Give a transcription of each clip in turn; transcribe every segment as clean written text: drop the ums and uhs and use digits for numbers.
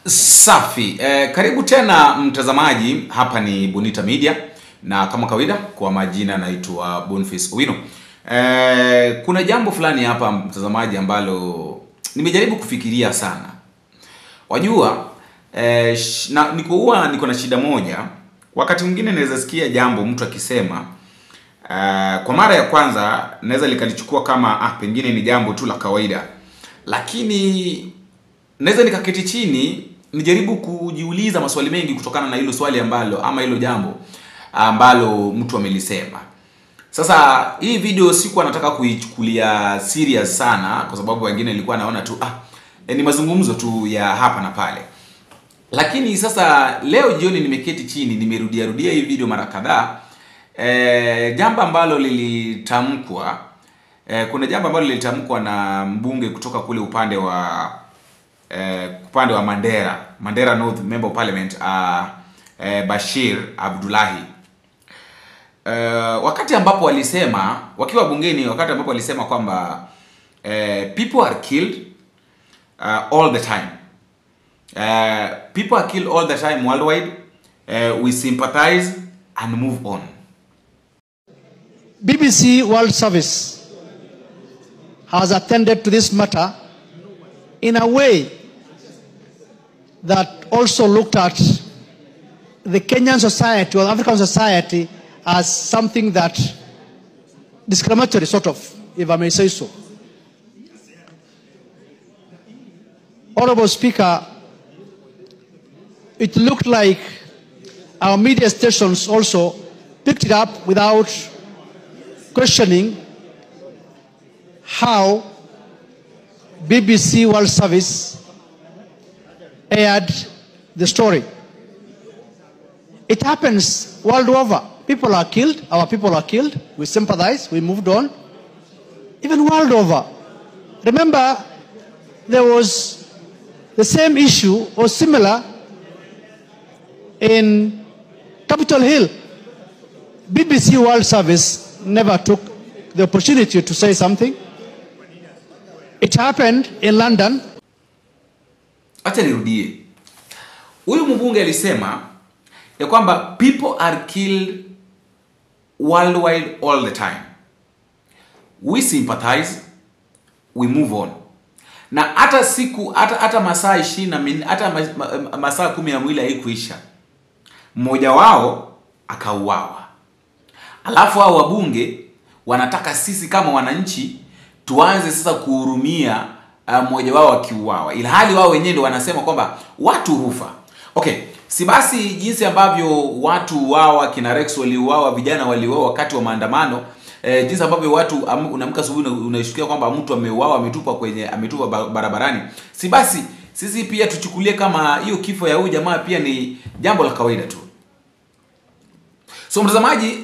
Safi. Karibu tena mtazamaji, hapa ni Bonita Media na kama kawaida kwa majina naitwa Boniface Owino. Kuna jambo fulani hapa mtazamaji ambalo nimejaribu kufikiria sana. Wajua, niko na shida moja. Wakati mwingine naweza sikia jambo mtu akisema kwa mara ya kwanza naweza likalichukua kama pengine ni jambo tu la kawaida. Lakini naweza nikaketi chini nijaribu kujiuliza maswali mengi kutokana na hilo swali ambalo ama hilo jambo ambalo mtu amelisema. Sasa hii video sikuwa nataka kuichukulia serious sana kwa sababu wengine nilikuwa naona tu ni mazungumzo tu ya hapa na pale. Lakini sasa leo jioni nimeketi chini nimerudia hii video mara kadhaa. Jambo ambalo lilitamkwa kuna jambo ambalo lilitamkwa na mbunge kutoka kule upande wa Mandera North Member of Parliament Bashir Abdullahi. Wakati ambapo walisema wakiwa bungeni, wakati ambapo walisema kwamba people are killed all the time. People are killed all the time worldwide. We sympathize and move on. BBC World Service has attended to this matter in a way that also looked at the Kenyan society or African society as something that discriminatory, sort of, if I may say so. Honorable Speaker, it looked like our media stations also picked it up without questioning how BBC World Service aired the story. It happens world over. People are killed, our people are killed, we sympathize, we moved on. Even world over. Remember, there was the same issue or similar in Capitol Hill. BBC World Service never took the opportunity to say something. It happened in London. Acha nirudie. Huyu mbunge alisema ya kwamba people are killed worldwide all the time. We sympathize, we move on. Na hata siku hata masaa 24 hata masaa 12 haikuisha, mmoja wao akauawa. Alafu hao wabunge wanataka sisi kama wananchi tuanze sasa kuhurumia mmoja wao akiuawa, ila hali wao wenyewe ndio wanasema kwamba watu hufa. Okay, si basi jinsi ambavyo watu wao kina Rex waliuawa, vijana waliuawa wakati wa maandamano, jinsi ambavyo watu unaamka asubuhi unashukia kwamba mtu ameuawa, ametupwa barabarani. Si basi sisi pia tuchukulie kama hiyo kifo ya huyu jamaa pia ni jambo la kawaida tu. So mtazamaji,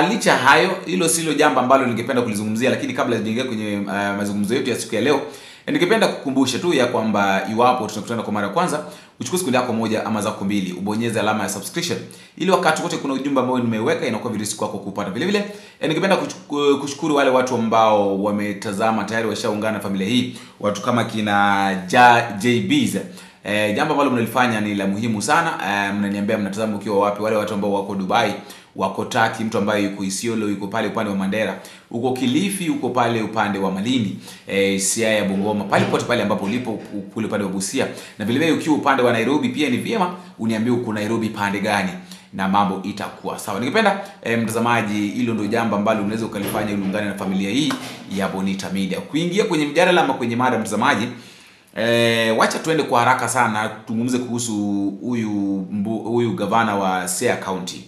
licha hayo, hilo silo jambo ambalo ningependa kulizungumzia, lakini kabla sijaingia kwenye mazungumzo yetu ya siku ya leo, ningependa kukumbusha tu ya kwamba iwapo tunakutana kwa mara ya kwanza, uchukue sekunde yako moja ama zako mbili, ubonyeze alama ya subscription ili wakati wote kuna ujumbe ambao nimeweka inakuwa virahisi kwako kupata. Vile vile ningependa kushukuru wale watu ambao wametazama tayari, washaungana na familia hii, watu kama kina JBs. Jambo ambalo mnalifanya ni la muhimu sana. Mnaniambia mnatazama ukiwa wapi. Wale watu ambao wako Dubai, wako Turkey, mtu ambaye yuko Isiolo, yuko pale upande wa Mandera, uko Kilifi, uko pale upande wa Malindi, Siaya, Bungoma, pale pote pale ambapo ulipo kule upande wa Busia. Na vile vile ukiwa upande wa Nairobi pia ni vyema uniambie uko Nairobi pande gani na mambo itakuwa sawa. Ningependa mtazamaji, hilo ndio jambo ambalo unaweza ukalifanya uluungane na familia hii ya Bonita Media. Kuingia kwenye mjadala ama kwenye mada wacha tuende kwa haraka sana tuzungumze kuhusu huyu gavana wa Siaya County,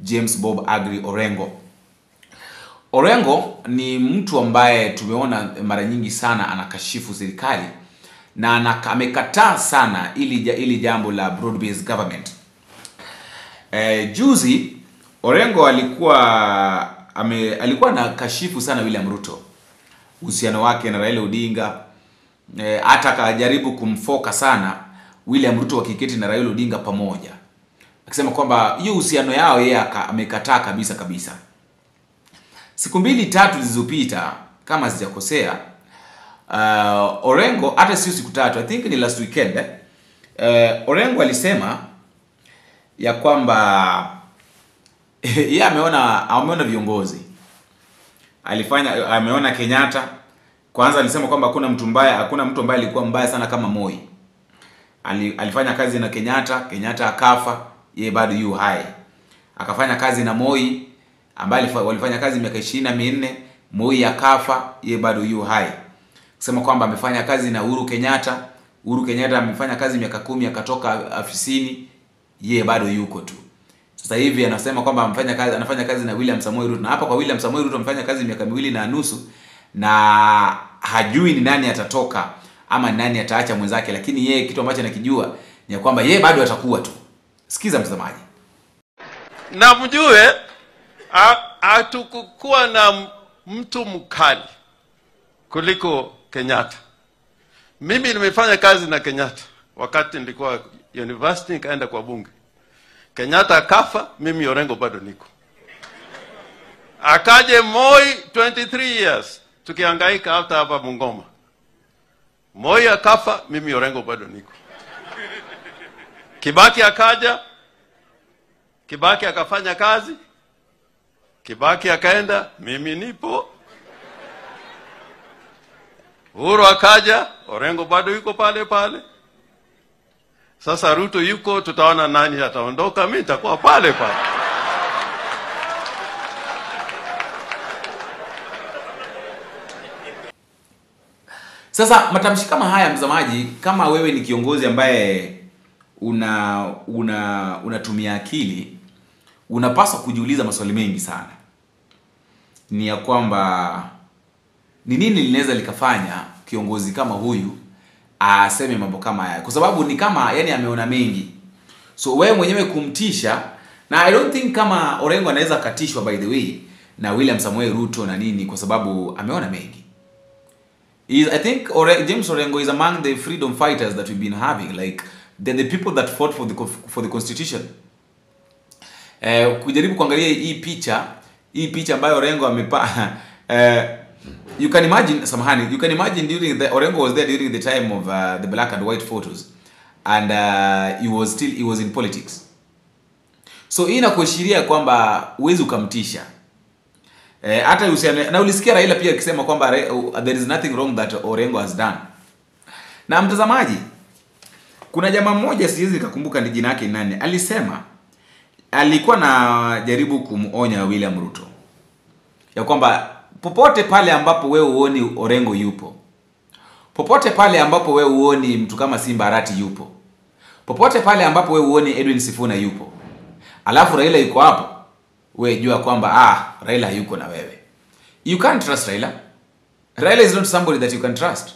James Bob Agri Orengo. Orengo ni mtu ambaye tumeona mara nyingi sana anakashifu serikali na amekataa sana ili jambo la broad based government. Juzi Orengo alikuwa na kashifu sana William Ruto, uhusiano wake na Raila Odinga. Hata akajaribu kumfoka sana William Ruto wakiketi na Raila Odinga pamoja, akisema kwamba hiyo uhusiano yao yeye amekataa kabisa. Siku 2-3 zilizopita kama sijakosea, Orengo hata sio siku 3, I think ni last weekend, Orengo alisema ya kwamba yeye ameona viongozi. Ameona Kenyatta. Kwanza alisema kwamba hakuna mtu ambaye alikuwa mbaya sana kama Moi. Alifanya kazi na Kenyatta akafa, yeye bado yu hai. Akafanya kazi na Moi ambaye walifanya kazi miaka 24, Moi akafa, yeye bado yu hai. Kusema kwamba amefanya kazi na Uhuru Kenyatta amefanya kazi miaka 10 akatoka afisini, yeye bado yuko tu. Sasa hivi anasema kwamba anafanya kazi na William Samoei Ruto. Na hapa kwa William Samoei Ruto amefanya kazi miaka 2.5 na hajui ni nani atatoka ama ni nani ataacha mwenzake, lakini yeye kitu ambacho anakijua ni kwamba yeye bado atakuwa tu. Sikiza mtazamaji. Na mjue hatukukuwa na mtu mkali kuliko Kenyatta. Mimi nimefanya kazi na Kenyatta wakati nilikuwa university, nikaenda kwa bunge. Kenyatta akafa, mimi Orengo bado niko. Akaje Moi 23 years tukihangaika hapa Bungoma. Moi akafa, mimi Orengo bado niko. Kibaki akaja, Kibaki akafanya kazi, Kibaki akaenda, mimi nipo. Uhuru akaja, Orengo bado yuko pale pale. Sasa Ruto yuko, tutaona nani ataondoka, mimi nitakuwa pale pale. Sasa matamshi kama haya mtazamaji, kama wewe ni kiongozi ambaye unatumia akili, unapaswa kujiuliza maswali mengi sana. Ni ya kwamba ni nini linaweza likafanya kiongozi kama huyu aseme mambo kama haya? Kwa sababu ni kama yani ameona mengi. So wewe mwenyewe kumtisha, na I don't think kama Orengo anaweza katishwa by the way na William Samoei Ruto na nini, kwa sababu ameona mengi. I think James Orengo is among the freedom fighters that we've been having, like the people that fought for the constitution. Kujaribu kuangalia hii picha ambayo Orengo you can imagine during Orengo was there during the time of the black and white photos, and he was in politics. So hii inakuashiria kwamba uwezi ukamtisha. Hata na ulisikia Raila pia akisema kwamba there is nothing wrong that Orengo has done. Na mtazamaji, kuna jamaa mmoja siwezi nikakumbuka ni jina lake nani, alisema alikuwa na jaribu kumuonya William Ruto ya kwamba popote pale ambapo wewe uoni Orengo yupo, popote pale ambapo wewe uoni mtu kama Simba Arati yupo, popote pale ambapo wewe uoni Edwin Sifuna yupo, alafu Raila yuko hapo, wewe jua kwamba Raila yuko na wewe. You can't trust Raila. Raila is not somebody that you can trust,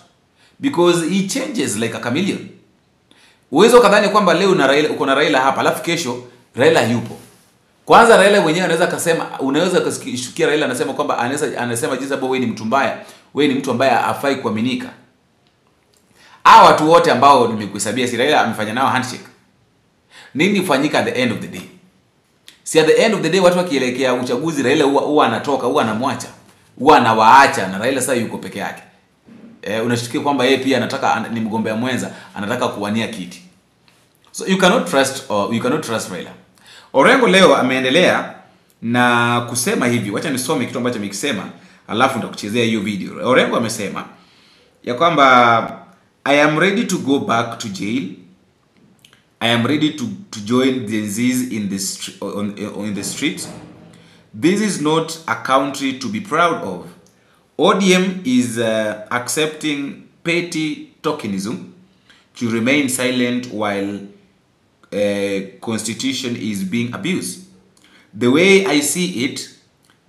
because he changes like a chameleon. Uwezo kadhani kwamba leo uko na Raila hapa, alafu kesho Raila yupo. Kwanza Raila mwenyewe unaweza kushukia Raila anasema kwamba anasema jinsi ambavyo wewe ni mtu mbaya, wewe ni mtu ambaye hafai kuaminika. Hao watu wote ambao nimekuhesabia, si Raila amefanya nao handshake. Nini ufanyika at the end of the day? Si at the end of the day watu wakielekea uchaguzi, Raila huwa anatoka, huwa anamwacha, huwa anawaacha, na Raila sasa yuko peke yake. Unashikia kwamba yeye pia anataka ni mgombea mwenza, anataka kuwania kiti. So you cannot trust Raila. Orengo leo ameendelea na kusema hivi. Wacha nisome kitu ambacho amekisema, alafu nitakuchezea hiyo video. Orengo amesema ya kwamba I am ready to go back to jail. I am ready to join the disease in the streets. This is not a country to be proud of. ODM is accepting petty tokenism to remain silent while constitution is being abused. The way I see it,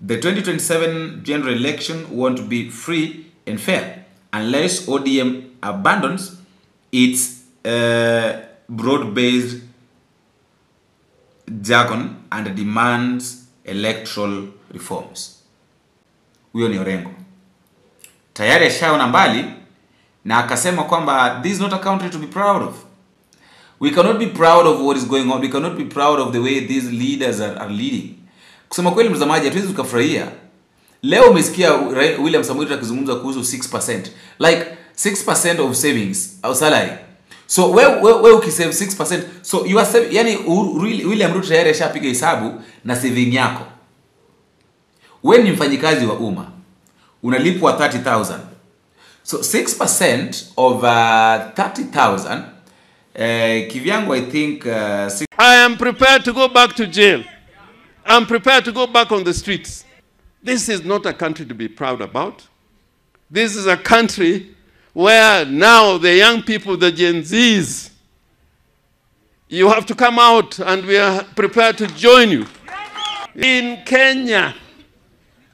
the 2027 general election won't be free and fair unless ODM abandons its broad-based jargon and demands electoral reforms. Huyo ni Orengo. Tayari ashaona mbali na akasema kwamba this is not a country to be proud of. We cannot be proud of what is going on. We cannot be proud of the way these leaders are leading. Kusema kweli mtazamaji, hatuwezi tukafurahia. Leo umesikia William Samoei Ruto akizungumza kuhusu 6%. Like 6% of savings au salary. So we ukisave 6%, so you are saving, yani William Ruto tayari ashapiga hesabu na saving yako. Wewe ni mfanyikazi wa umma, unalipwa 30,000. So 6% of 30,000, kivyangu I think I am prepared to go back to jail. I'm prepared to go back on the streets. This is not a country to be proud about. This is a country where now the young people, the Gen Zs, you have to come out and we are prepared to join you. In Kenya,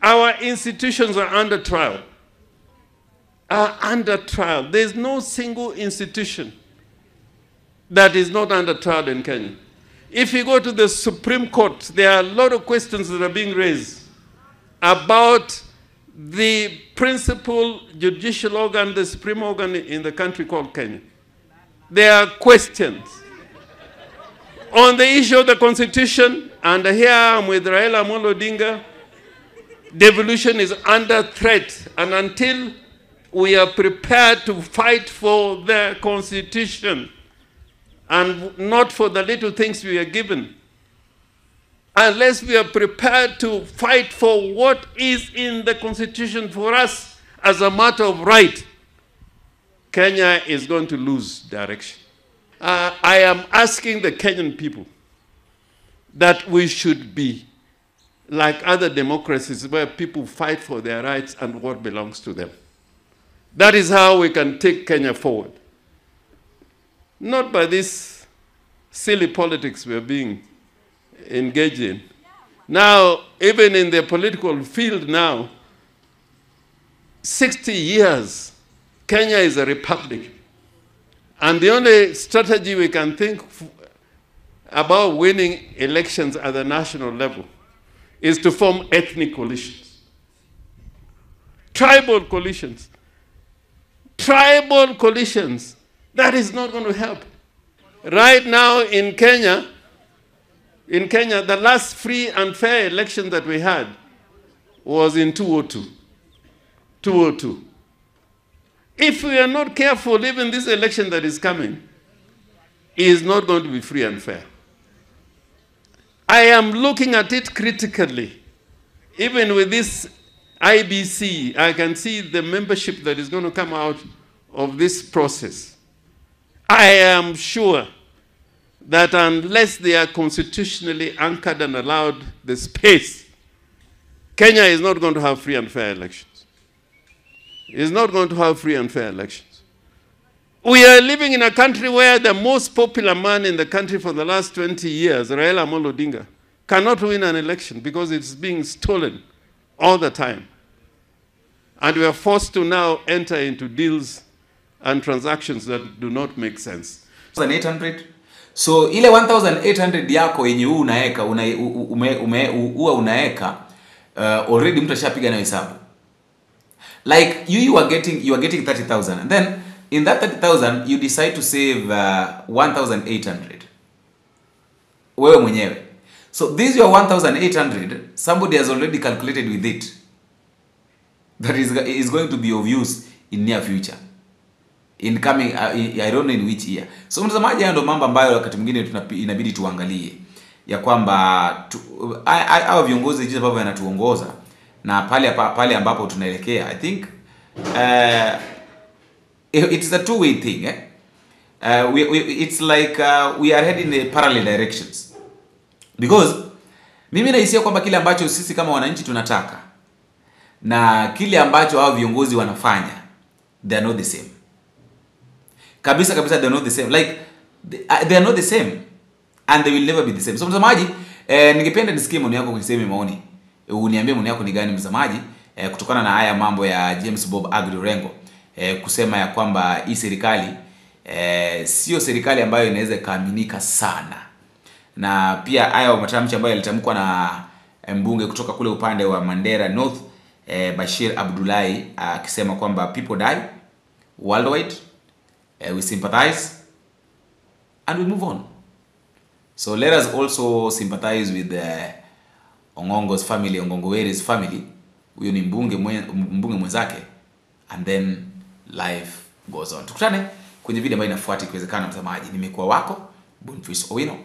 our institutions are under trial. There's no single institution that is not under trial in Kenya. If you go to the Supreme Court, there are a lot of questions that are being raised about the principal judicial organ, the supreme organ in the country called Kenya. There are questions on the issue of the constitution, and here I'm with Raila Amolo Odinga. Devolution is under threat, and until we are prepared to fight for the constitution and not for the little things we are given, unless we are prepared to fight for what is in the constitution for us as a matter of right, Kenya is going to lose direction. I am asking the Kenyan people that we should be like other democracies where people fight for their rights and what belongs to them. That is how we can take Kenya forward. Not by this silly politics we are being engaged in. Now, even in the political field now, 60 years, Kenya is a republic. And the only strategy we can think about winning elections at the national level is to form ethnic coalitions, tribal coalitions. Tribal coalitions. That is not going to help. Right now in Kenya, the last free and fair election that we had was in 2002. If we are not careful, even this election that is coming is not going to be free and fair. I am looking at it critically. Even with this IBC, I can see the membership that is going to come out of this process. I am sure that unless they are constitutionally anchored and allowed the space, Kenya is not going to have free and fair elections. It's not going to have free and fair elections. We are living in a country where the most popular man in the country for the last 20 years, Raila Amolo Odinga, cannot win an election because it's being stolen all the time. And we are forced to now enter into deals and transactions that do not make sense. 1,800. So ile 1,800 yako yenye unaeka unaeka already mtu ashapiga na hesabu. Like you are getting 30,000, and then in that 30,000 you decide to save 1,800 wewe mwenyewe. So this your 1,800, somebody has already calculated with it that is going to be of use in near future, in coming I don't know in which year. So mtazamaji, hayo ndo mambo ambayo wakati mwingine inabidi tuangalie ya kwamba hao viongozi jinsi ambavyo wanatuongoza na pale ambapo tunaelekea. I think it is a two-way thing. It's like we are heading in parallel directions, because mimi nahisia kwamba kile ambacho sisi kama wananchi tunataka na kile ambacho hao viongozi wanafanya, they are not the same. Kabisa they are not the same. Like they are not the same, and they will never be the same. So mtazamaji, ningependa nisikie maoni yako kwenye maoni. Uniambie maoni yako ni gani mtazamaji, kutokana na haya mambo ya James Bob Agri Orengo kusema ya kwamba hii serikali sio serikali ambayo inaweza kaaminika sana. Na pia haya matamshi ambayo yalitamkwa na mbunge kutoka kule upande wa Mandera North, Bashir Abdullahi, akisema kwamba people die worldwide, we sympathize and we move on. So let us also sympathize with Ongongo's family, Ongongoweri's family. Huyo ni mbunge mwenzake, and then life goes on. Tukutane kwenye video ambayo inafuata ikiwezekana. Mtazamaji, nimekuwa wako Boniface Owino.